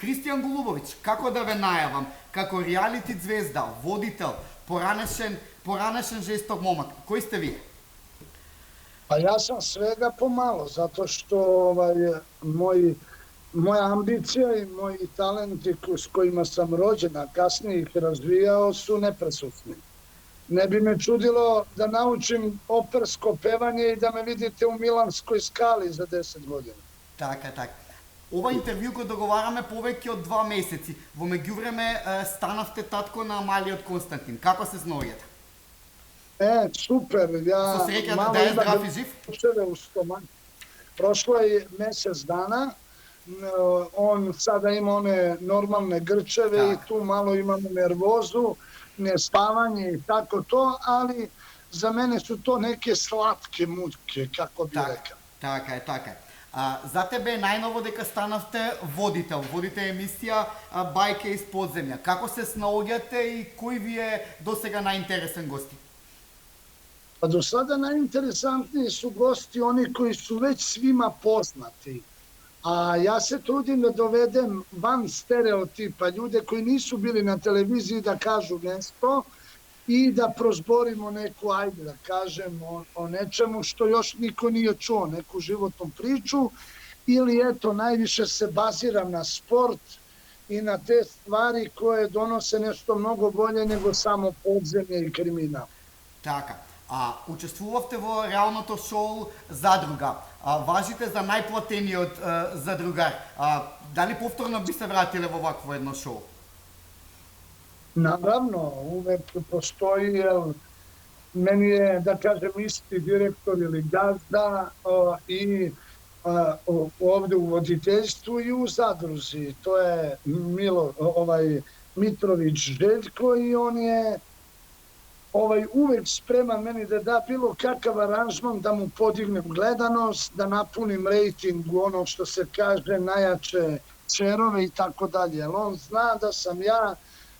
Кристијан Голубовиќ, како да ве најавам, како реалити звезда, водител, поранешен жесток момак, кој сте вие? Pa ja sam svega pomalo, zato što moja ambicija i moji talenti s kojima sam rođen, a kasnije ih razvijao, su nepresušni. Ne bi me čudilo da naučim opersko pevanje i da me vidite u Milanskoj skali za 10 godina. Така, така. Ова интервју го договараме повеќе од 2 месеци. Во меѓувреме станавте татко на малиот Константин. Како се сноѓате? Super, ja Со среќа malo да е imam здрав и жив? grčeve u stomaku. Prošlo je mjesec dana, on sada ima one normalne grčeve i tu malo imamo nervozu, nespavanje i tako to, ali za mene su to neke slatke muke, kako bi rekao. Така е, така е. За тебе е најново дека станавте водител. Водите емисија Бајке из подземја. Како се снаоѓате и кој ви е досега најинтересен гости? Pa do sada najinteresantniji su gosti oni koji su već svima poznati. A ja se trudim da dovedem van stereotipa ljude koji nisu bili na televiziji da kažu nešto i da prozborimo neku, ajde da kažem, o nečemu što još niko nije čuo, neku životnu priču, ili eto, najviše se baziram na sport i na te stvari koje donose nešto mnogo bolje nego samo podzemlje i kriminal. Така. Учествувавте во реалното шоу Задруга. Важите за најплатениот задругар. Дали повторно би се вратиле во вакво едно шоу? Naravno, uvek postoji, jer meni je, da kažem, isti direktor ili gazda i ovde u voditeljstvu i u zadruzi. To je Mitrović Željko i on je uvek spreman meni da da bilo kakav aranžman, da mu podignem gledanost, da napunim rejting u ono što se kaže najjače čerove i tako dalje. Jer on zna da sam ja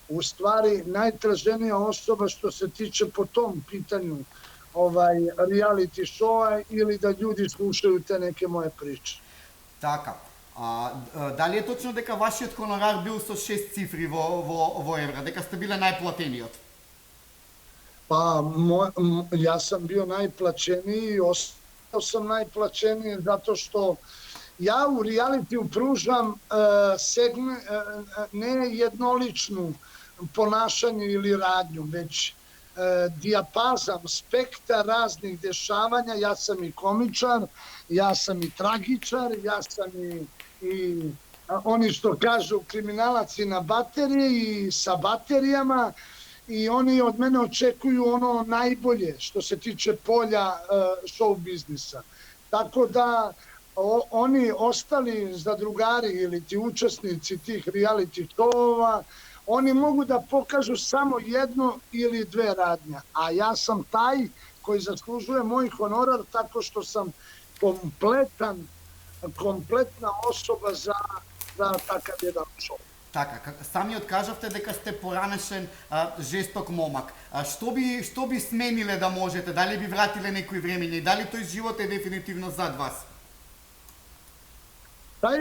u stvari najtraženija osoba što se tiče po tom pitanju reality showa ili da ljudi slušaju te neke moje priče. Така. Дали е точно дека вашиот хонорар бил со 6 цифри во евра, дека сте биле најплатениот? Pa ja sam bio najplaćeniji i ostao sam najplaćeniji zato što ja u realitiju pružam ne jednoličnu ponašanje ili radnju, već dijapazam, spektar raznih dešavanja. Ja sam i komičar, ja sam i tragičar, ja sam i oni što kažu kriminalac na baterije i sa baterijama i oni od mene očekuju ono najbolje što se tiče polja show biznisa. Tako da oni ostali zadrugari ili ti učesnici tih reality showova, oni mogu da pokažu samo jedno ili dve radnje, a ja sam taj koji zaslužuje moj honorar tako što sam kompletna osoba za takav jedan show. Така, самиот кажавте дека сте поранешен жесток момак. Што би смениле да можете? Дали би вратиле некои времења и дали тој живот е дефинитивно зад вас? Taj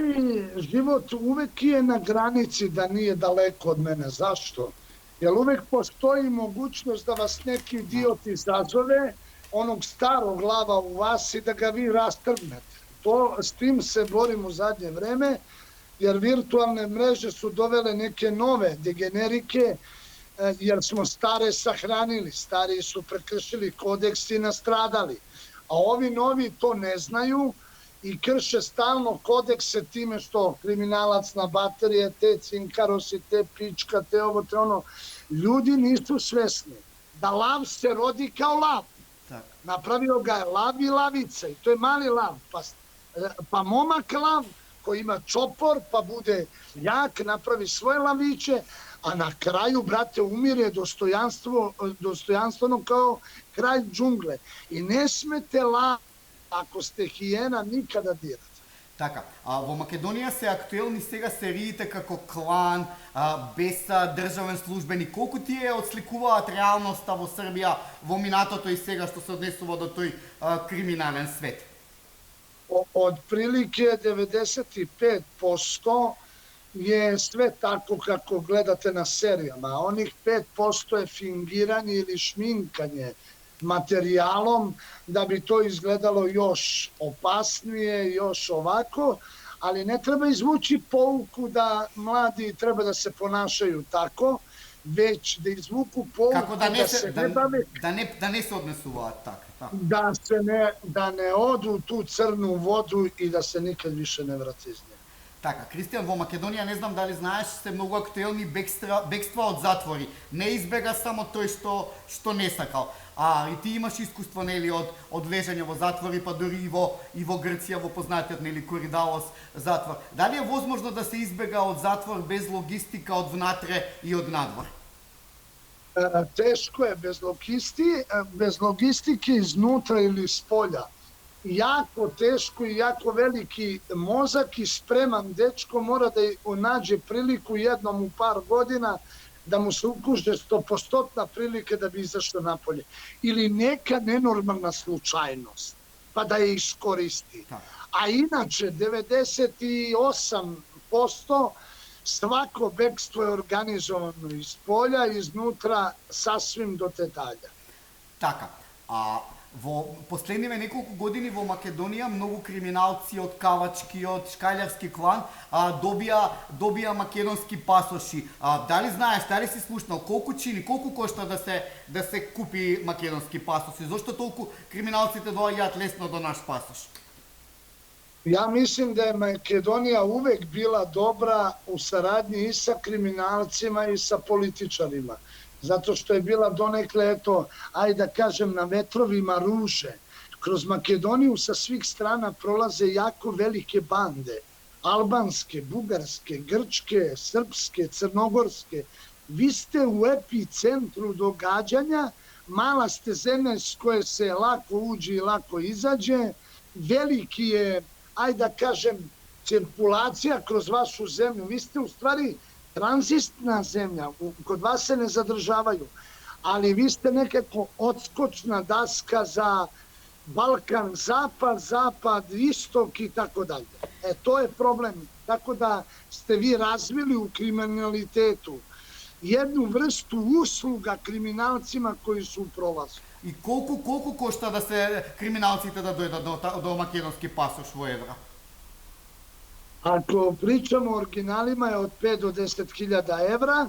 život uvek je na granici da nije daleko od mene. Zašto? Jer uvek postoji mogućnost da vas neki idiot izazove, onog starog glava u vas i da ga vi rastrgnete. S tim se borim u zadnje vreme, jer virtualne mreže su dovele neke nove degenerike, jer smo stare sahranili, stariji su prekršili kodeks i nastradali. A ovi novi to ne znaju i krše stalno kodekse time što kriminalac na baterije, te cinkarosi, te pička, te ovo, te ono. Ljudi nisu svesni da lav se rodi kao lav. Napravio ga je lav i lavica i to je mali lav. Pa momak lav koji ima čopor, pa bude jak, napravi svoje laviće, a na kraju, brate, umire dostojanstveno kao kralj džungle. I ne smete lav, ako ste hijena, nikada dirati. Така, во Македонија се актуелни сега сериите како Клан, Беса, Државен службеник. Колку тие отсликуваат реалноста во Србија во минатото и сега што се однесува до тој криминален свет? Od prilike 95% je sve tako kako gledate na serijama. Onih 5% je fingiranje ili šminkanje materijalom da bi to izgledalo još opasnije, još ovako, ali ne treba izvući pouku da mladi treba da se ponašaju tako, već da izvuku pouku Kako da da se ne bave, da ne se odnesu tako. da ne odu u tu crnu vodu i da se nikad više ne vrati iz nje. Така, Кристијан, во Македонија, не знам дали знаеш, сте многу актуелни бегства од затвори. Не избега само тој што не сакал. И ти имаш искуство, нели, од лежање во затвори, па дури и во Грција, во познатиот, нели, Коридалос затвор. Дали е возможно да се избега од затвор без логистика од внатре и од надвор? Teško je bez logistike iznutra ili s polja. Jako teško i jako veliki mozak i spreman dečko mora da nađe priliku jednom u par godina da mu se ukuže 100% prilike da bi izašao napolje. Ili neka nenormalna slučajnost, pa da je iskoristi. A inače, 98% svako bekstvo je organizovano iz polja, iznutra, sasvim do detalja. Така, во последниве неколку години во Македонија многу криминалци од кавачкиот, шкаљарски клан добија македонски пасоши. Дали знаеш, дали си слушнал колку кошта да се купи македонски пасош и зошто толку криминалците доаѓаат лесно до наш пасош? Ja mislim da je Makedonija uvek bila dobra u saradnji i sa kriminalcima i sa političarima. Zato što je bila donekle, eto, ajde da kažem, na vetrovima ruže. Kroz Makedoniju sa svih strana prolaze jako velike bande. Albanske, bugarske, grčke, srpske, crnogorske. Vi ste u epicentru događanja, mala ste zemlja s koje se lako uđe i lako izađe. Veliki je, ajde da kažem, cirkulacija kroz vašu zemlju. Vi ste u stvari tranzitna zemlja, kod vas se ne zadržavaju, ali vi ste nekako odskočna daska za Balkan, zapad, istok i tako dalje. To je problem. Tako da ste vi razvili u kriminalitetu jednu vrstu usluga kriminalcima koji su u prolazu. И колку кошта да се криминалците да дојдат до македонски пасош во евра? Ako pričamo o originalima je od 5 do 10.000 evra.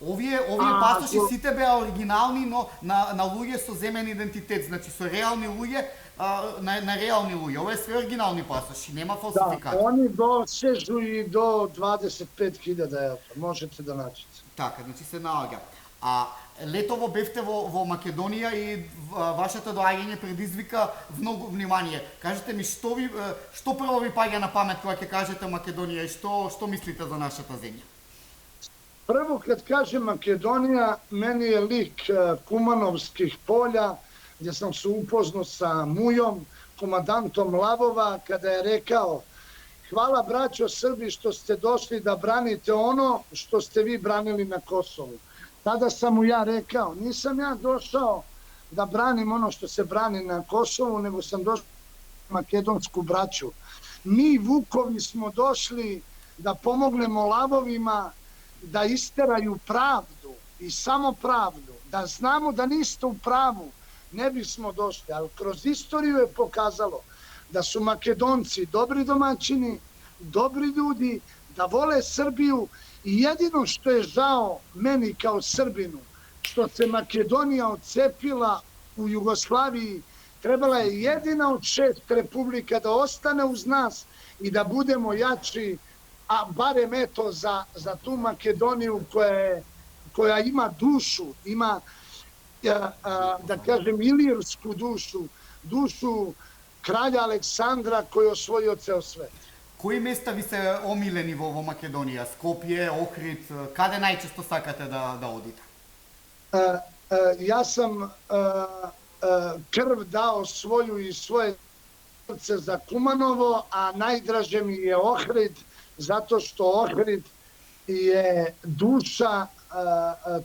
Овие пасоши сите беа оригинални, но на луѓе со земен идентитет, значи со реални луѓе, на реални луѓе. Ова е све оригинални пасоши, нема фалсификати. Да, они досежу и до 25.000 евра, можете да наđете. Така, значи се наоѓа. Летово бевте во Македонија и вашето доаѓање предизвика многу внимание. Кажете ми, што прво ви паѓа на памет кога ќе кажете Македонија и што мислите за нашата земја? Prvo kad kažem Makedonija, meni je lik Kumanovskih polja, gdje sam se upoznao sa Mujom, komandantom Lavova, kada je rekao: hvala braćo Srbi što ste došli da branite ono što ste vi branili na Kosovu. Tada sam mu ja rekao, nisam ja došao da branim ono što se brani na Kosovu, nego sam došao makedonsku braću. Mi Vukovi smo došli da pomognemo Lavovima da isteraju pravdu i samo pravdu, da znamo da niste u pravu, ne bismo došli, ali kroz istoriju je pokazalo da su Makedonci dobri domaćini, dobri ljudi, da vole Srbiju i jedino što je žao meni kao Srbinu, što se Makedonija odcepila u Jugoslaviji, trebala je jedina od 6 republika da ostane uz nas i da budemo jači, a barem eto za tu Makedoniju koja ima dušu, ima, da kažem, ilirsku dušu kralja Aleksandra koji je osvojio ceo svet. Кои места ви се омилени во Македонија? Скопје, Охрид, каде најчесто сакате да одите? Ja sam krv dao svoju i svoje srce za Kumanovo, a najdraže mi je Ohrid, zato što Ohrid je duša,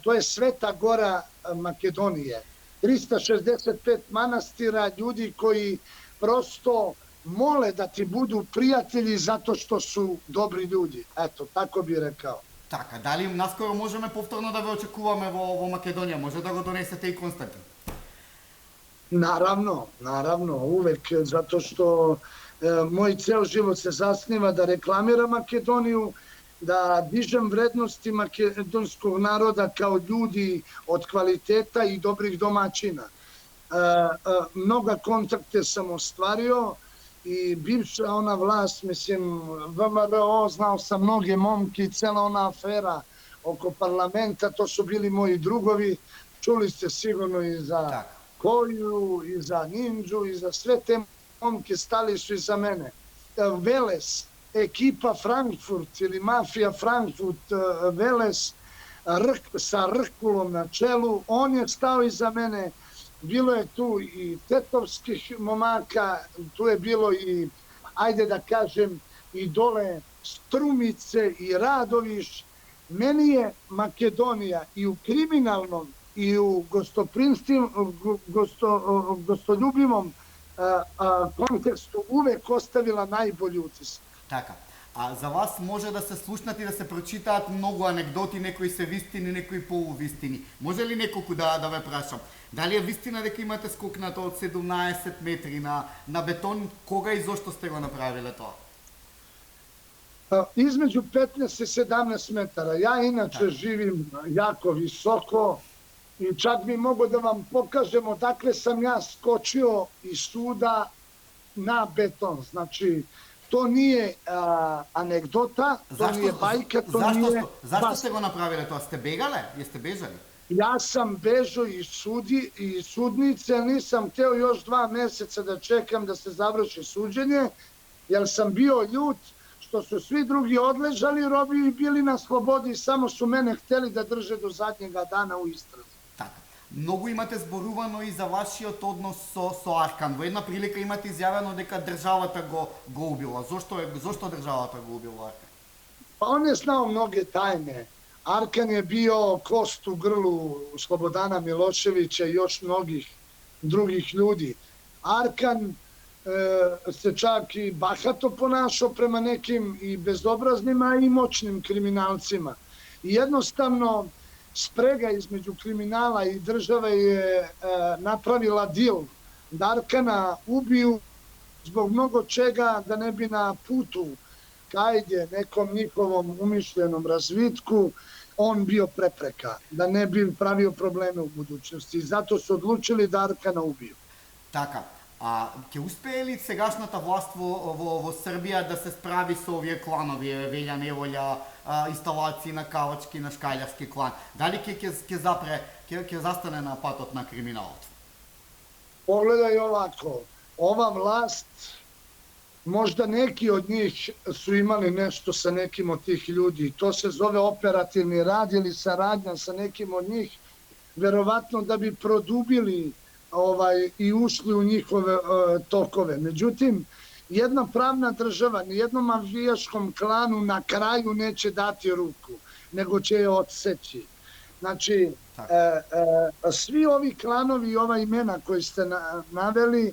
to je Sveta Gora Makedonije. 365 manastira, ljudi koji prosto mole da ti budu prijatelji zato što su dobri ljudi. Eto, tako bih rekao. Така, дали наскоро можеме повторно да ве очекуваме во Македонија? Може да го донесете и Константин? Naravno, uvek, zato što moj ceo život se zasniva da reklamiram Makedoniju, da dižem vrednosti makedonskog naroda kao ljudi od kvaliteta i dobrih domaćina. Mnoga kontakte sam ostvario i bivša ona vlast, mislim, VMRO, znao sam mnoge momke i cela ona afera oko parlamenta, to su bili moji drugovi, čuli ste sigurno i za Koju, i za Ninđu, i za sve te momke stali su iza mene. Veles, ekipa Frankfurt ili mafija Frankfurt, Veles sa Rkulom na čelu, on je stao iza mene. Bilo je tu i tetovskih momaka, tu je bilo i, ajde da kažem, i dole Strumice i Radoviš. Meni je Makedonija i u kriminalnom i u gostoljubivom kontekstu uvek ostavila najbolji utisak. Така. А за вас може да се слушнат и да се прочитаат многу анекдоти, некои се вистини, некои полувистини. Може ли неколку да ве прашам? Дали е вистина дека имате скокнато од 17 метри на бетон? Кога и зошто сте го направиле тоа? Između 15 i 17 metara. Ja inače živim jako visoko i čak bi mogo da vam pokažem odakle sam ja skočio iz suda na beton. Znači, to nije anegdota, to nije bajka, to nije... Зашто сте го направиле тоа? Сте бегале? Јесте бежали? Ja sam bežao iz sudnice, nisam teo još 2 meseca da čekam da se završi suđenje, jer sam bio ljut što su svi drugi odležali, robi i bili na slobodi, samo su mene hteli da drže do zadnjega dana u istrazi. Така. Многу имате зборувано и за вашиот однос со Аркан. Во една прилика имате изјавено дека државата го убила. Зошто државата го убила Аркан? Pa on je znao mnoge tajne. Arkan je bio kost u grlu Slobodana Miloševića i još mnogih drugih ljudi. Arkan se čak i bahato ponašao prema nekim i bezobraznima i moćnim kriminalcima. I jednostavno sprega između kriminala i države je napravila dil da Arkana ubiju zbog mnogo čega, da ne bi na putu kajde nekom njihovom umišljenom razvitku on bio prepreka, da ne bi pravio probleme u budućnosti. I zato su odlučili da Arkana ubiju. Така. А ќе успее ли сегашната власт во Србија да се справи со овие кланови, Велја Неволја, инсталации на Кавачки, на Шкајлевски клан? Дали ќе застане на патот на криминалот? Pogledaj ovako, ova vlast, možda neki od njih su imali nešto sa nekim od tih ljudi, to se zove operativni rad ili saradnja sa nekim od njih, verovatno da bi produbili i ušli u njihove tokove. Međutim, jedna pravna država nijednom mafijaškom klanu na kraju neće dati ruku, nego će je odseći. Znači, svi ovi klanovi i ova imena koji ste naveli,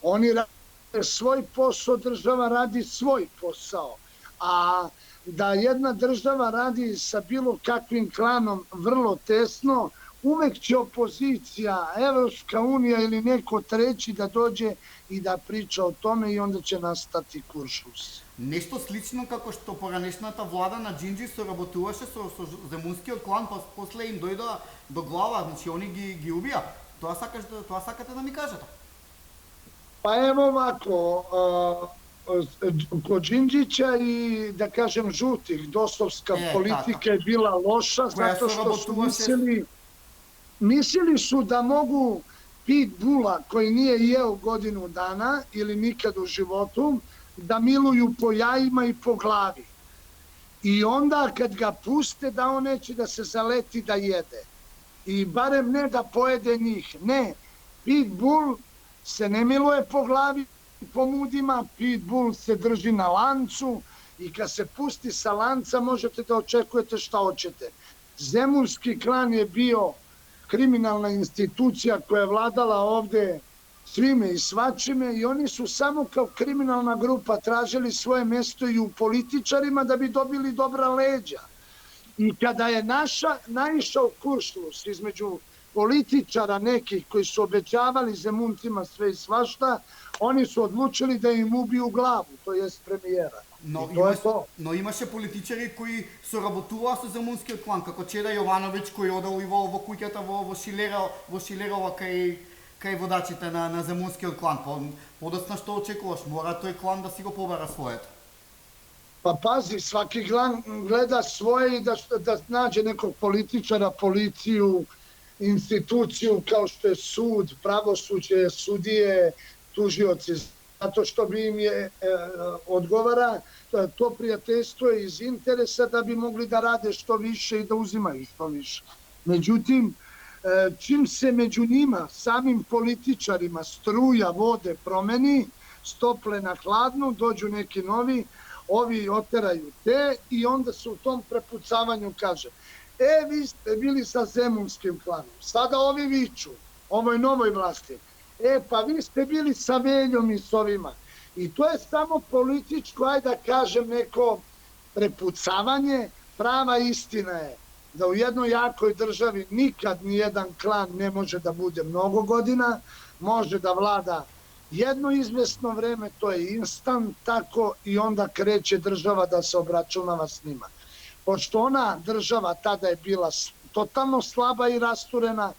oni rade svoj posao, država radi svoj posao. A da jedna država radi sa bilo kakvim klanom vrlo tesno, uvek će opozicija, Evropska unija ili neko treći da dođe i da priča o tome i onda će nastati kuršlus. Нешто слично како што поранешната влада на Џинџи соработуваше со земунскиот клан, после им дојдоа до глава, значи они ги убија. Тоа сакате да ми кажете? Pa evo ovako, kod Đinđića i da kažem žutih, dosovska politika je bila loša zato što su mislili su da mogu pitbula koji nije jeo godinu dana ili nikad u životu da miluju po jajima i po glavi. I onda kad ga puste da on neće da se zaleti da jede. I barem ne da pojede njih. Ne, pitbull se ne miluje po glavi i po mudima, pitbull se drži na lancu i kad se pusti sa lanca možete da očekujete šta hoćete. Zemunski klan je bio kriminalna institucija koja je vladala ovde svime i svačime i oni su samo kao kriminalna grupa tražili svoje mesto i u političarima da bi dobili dobra leđa. I kada je naišao kuršlus između političara nekih koji su obećavali Zemuncima sve i svašta, oni su odlučili da im ubiju glavu, to jest premijera. Но имаше политичари кои соработуваа со Земунскиот клан, како Чеда Јовановиќ кој одел и во куќата во Шилерова кај водачите на Земунскиот клан. Подоцна што очекуваш? Мора тој клан да си го побара своето. Pa pazi, svaki klan gleda svoje i da nađe nekog političara, policiju, instituciju kao što je sud, pravosuđe, sudije, tužioci, zato što bi im odgovara to prijateljstvo je iz interesa da bi mogli da rade što više i da uzimaju što više. Međutim, čim se među njima, samim političarima, struja vode promeni, stople na hladnu, dođu neki novi, ovi oteraju te i onda se u tom prepucavanju kaže vi ste bili sa Zemunskim klanom, sada ovi viču, ovoj novoj vlasti, pa vi ste bili sa Veljom i s ovima. I to je samo političko, ajde da kažem, neko prepucavanje. Prava istina je da u jednoj jakoj državi nikad nijedan klan ne može da bude mnogo godina, može da vlada jedno izvesno vreme, to je instant tako i onda kreće država da se obračunava s njima. Pošto ona država tada je bila totalno slaba i rasturena,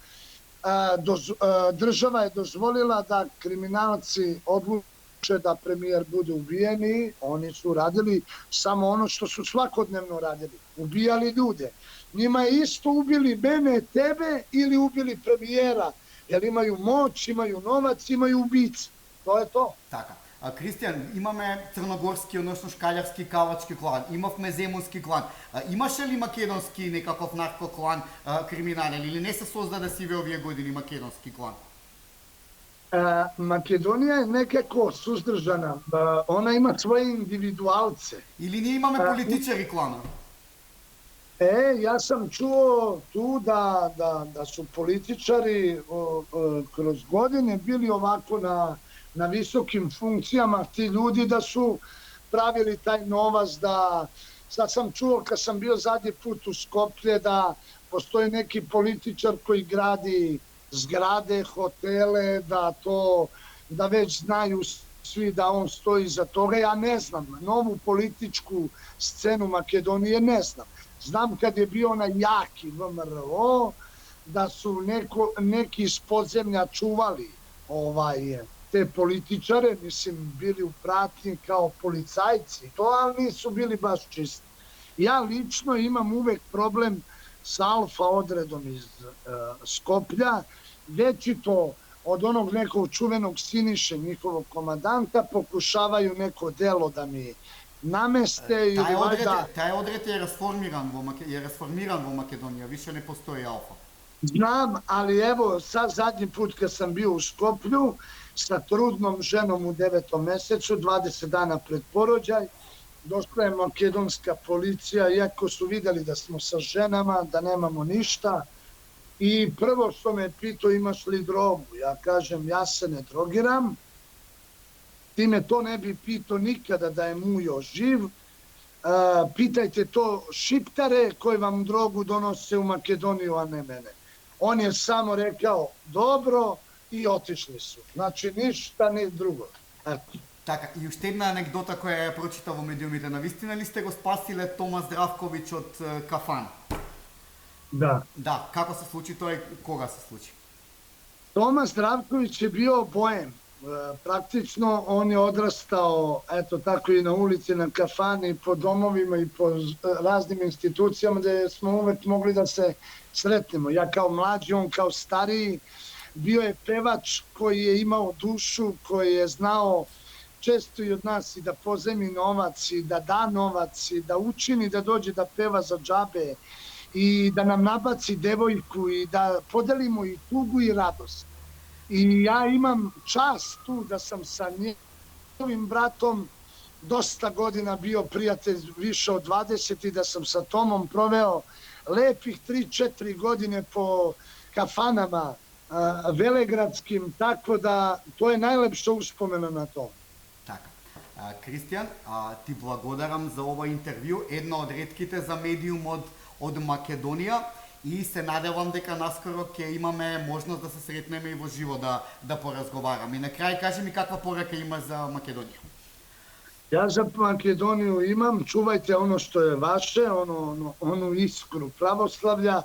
država je dozvolila da kriminalci odluče da premijer bude ubijen i oni su radili samo ono što su svakodnevno radili, ubijali ljude. Njima je isto ubili mene, tebe ili ubili premijera, jer imaju moć, imaju novac, imaju ubice. To je to. Така. Кристијан, имаме црногорски, односно шкаљарски, кавачки клан, имавме земунски клан. Имаше ли македонски некаков наркоклан криминален или не се создаде сиве овие години македонски клан? Македонија е некако суздржана. Она има своји индивидуалце. Или ние имаме политичари клана? Ja sam čuo tu da su političari kroz godine bili ovako na visokim funkcijama, ti ljudi da su pravili taj novac, da sad sam čuo kad sam bio zadnji put u Skoplje da postoji neki političar koji gradi zgrade, hotele, da već znaju svi da on stoji iza toga. Ja ne znam, novu političku scenu Makedonije ne znam. Znam kad je bio onaj jaki VMRO, da su neki iz podzemlja čuvali te političare, mislim, bili u pratnji kao policajci, ali nisu bili baš čisti. Ja lično imam uvek problem sa alfa odredom iz Skoplja, večito od onog nekog čuvenog Siniše, njihovog komandanta, pokušavaju neko delo da mi nameste ili valjda... Taj odred je rasformiran во Македонија, више не постои алфа. Znam, ali evo, sad zadnji put kad sam bio u Skoplju sa trudnom ženom u 9. mesecu, 20 dana pred porođaj, došla je makedonska policija, iako su videli da smo sa ženama, da nemamo ništa. I prvo što me pitao, imaš li drogu? Ja kažem, ja se ne drogiram. Ti me to ne bi pitao nikada da je Mujo živ. Pitajte to Šiptare koji vam drogu donose u Makedoniju, a ne mene. On je samo rekao dobro i otišli su. Znači ništa ni drugo. Така, и уште една анекдота која ја прочитав во медиумите. Навистина ли сте го спасиле Тома Здравковиќ од кафана? Da. Да, како се случи тоа и кога се случи? Toma Zdravković je bio bojem. Praktično on je odrastao, eto tako i na ulici, na kafani, po domovima i po raznim institucijama gde smo uvek mogli da se sretnemo. Ja kao mlađi, on kao stariji. Bio je pevač koji je imao dušu, koji je znao često i od nas i da pozajmi novac i da da novac i da učini da dođe da peva za džabe i da nam nabaci devojku i da podelimo i tugu i radost. I ja imam čast tu da sam sa njegovim bratom dosta godina bio prijatelj, više od 20, i da sam sa Tomom proveo lepih 3-4 godine po kafanama velegradskim, tako da to je najlepša uspomena na to. Така. Кристијан, ти благодарам за ова интервју, една од ретките за медиум од Македонија и се надевам дека наскоро ќе имаме можност да се сретнеме и во живо да поразговараме. И на крај кажи ми каква порака имаш за Македонија. Ja za Makedoniju imam, čuvajte ono što je vaše, onu iskru pravoslavlja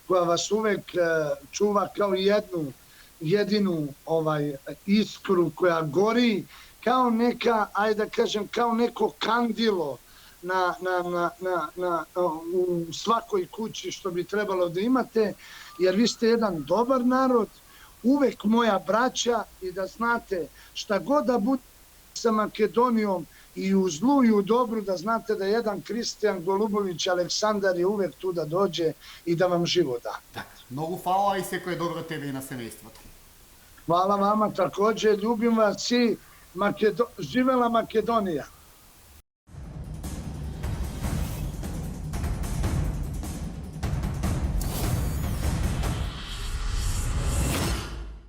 koja vas uvek čuva kao jedinu iskru koja gori, kao neka, ajde da kažem, kao neko kandilo u svakoj kući što bi trebalo da imate, jer vi ste jedan dobar narod, uvek moja braća i da znate šta god da bude sa Makedonijom i u zlu i u dobru, da znate da jedan Kristijan Golubović Aleksandar je uvek tu da dođe i da vam živo da. Така. Многу фала и секој добро тебе и на семејството. Hvala vama takođe, ljubim vas i živela Makedonija.